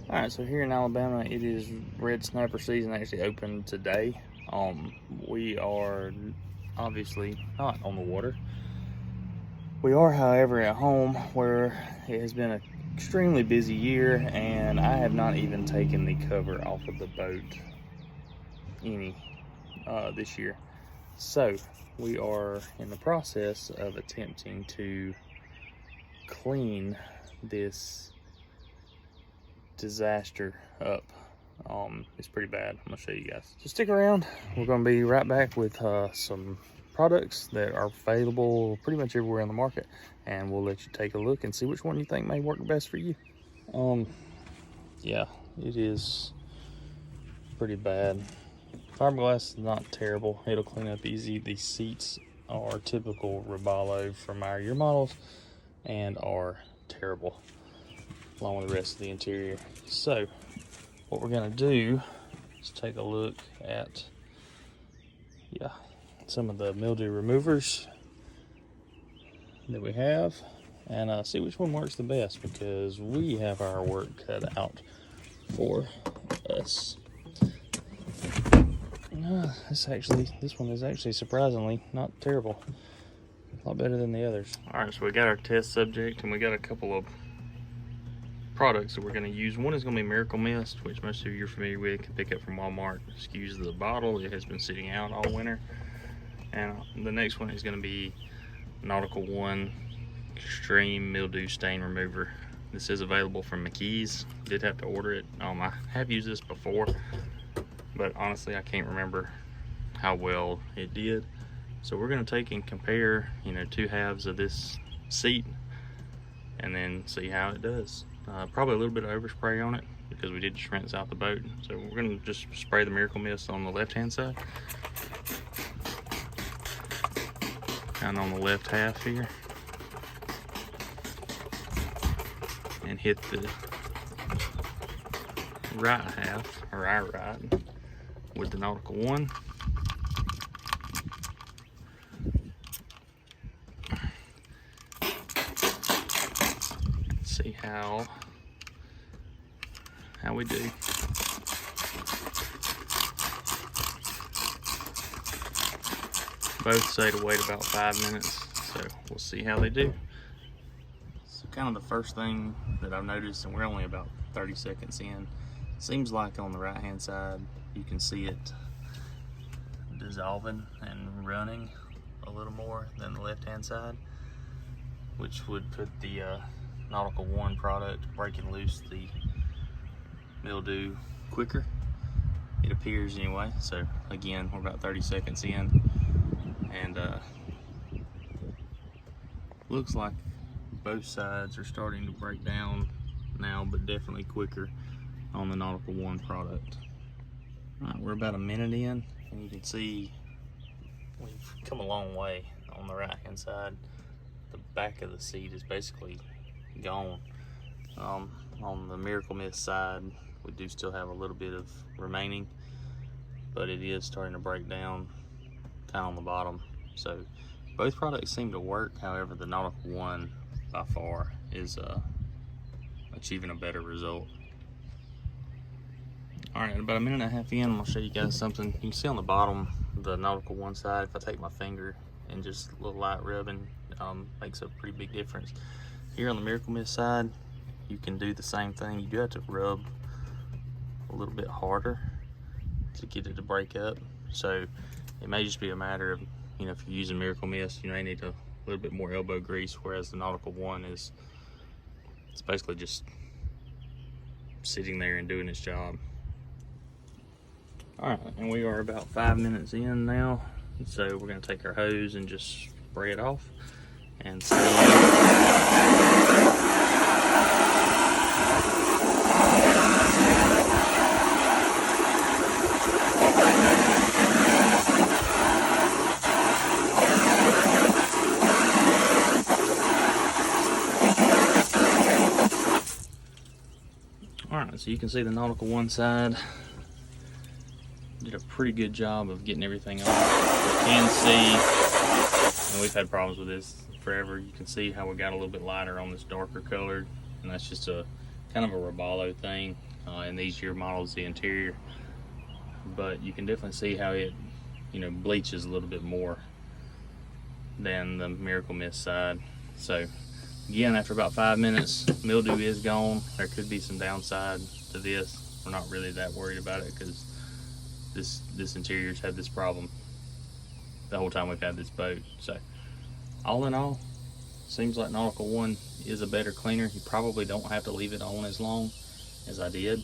Alright, so here in Alabama, it is red snapper season, actually open today. We are obviously not on the water. We are, however, at home, where it has been an extremely busy year, and I have not even taken the cover off of the boat any this year. So we are in the process of attempting to clean this disaster up. It's pretty bad. I'm gonna show you guys. So stick around. We're gonna be right back with some products that are available pretty much everywhere in the market, and we'll let you take a look and see which one you think may work best for you. Yeah, it is pretty bad. Fiberglass is not terrible. It'll clean up easy. These seats are typical Robalo from our year models and are terrible, along with the rest of the interior. So what we're gonna do is take a look at some of the mildew removers that we have and see which one works the best, because we have our work cut out for us. This one is actually surprisingly not terrible. A lot better than the others. All right, so we got our test subject and we got a couple of products that we're going to use. One is going to be Miracle Mist, which most of you are familiar with. You can pick up from Walmart. Excuse the bottle, it has been sitting out all winter. And the next one is going to be Nautical 1 Extreme Mildew Stain Remover. This is available from McKee's. Did have to order it. I have used this before, but honestly I can't remember how well it did. So we're going to take and compare, two halves of this seat and then see how it does. Probably a little bit of overspray on it because we did just rinse out the boat. So we're going to just spray the Miracle Mist on the left hand side, kind of on the left half here, and hit the right half, or our right, with the Nautical 1. See how we do. Both say to wait about 5 minutes, so we'll see how they do. So kind of the first thing that I've noticed, and we're only about 30 seconds in, seems like on the right hand side you can see it dissolving and running a little more than the left hand side, which would put the Nautical 1 product breaking loose the mildew quicker, it appears anyway. So again, we're about 30 seconds in, and looks like both sides are starting to break down now, but definitely quicker on the Nautical 1 product. All right, we're about a minute in, and you can see we've come a long way on the right hand side. The back of the seat is basically gone. On the Miracle Mist side, we do still have a little bit of remaining, but it is starting to break down kind of on the bottom. So both products seem to work. However, the Nautical 1 by far is achieving a better result. All right, about a minute and a half in, I'm gonna show you guys something. You can see on the bottom, the Nautical 1 side, if I take my finger and just a little light rubbing, makes a pretty big difference. Here on the Miracle Mist side, you can do the same thing. You do have to rub a little bit harder to get it to break up. So it may just be a matter of, if you're using Miracle Mist, you may need a little bit more elbow grease, whereas the Nautical 1 it's basically just sitting there and doing its job. All right, and we are about 5 minutes in now. So we're gonna take our hose and just spray it off and see. All right, so you can see the Nautical 1 side did a pretty good job of getting everything off. You can see, and we've had problems with this forever, you can see how we got a little bit lighter on this darker colored, and that's just a kind kind of a Robalo thing in these year models, the interior, but you can definitely see how it, you know, bleaches a little bit more than the Miracle Mist side. So again, after about 5 minutes, mildew is gone. There could be some downside to this. We're not really that worried about it because this interior's had this problem the whole time we've had this boat. So all in all, seems like Nautical 1 is a better cleaner. You probably don't have to leave it on as long as I did.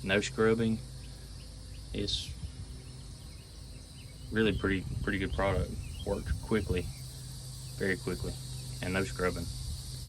No scrubbing. It's really pretty good product. Worked quickly, very quickly, and no scrubbing.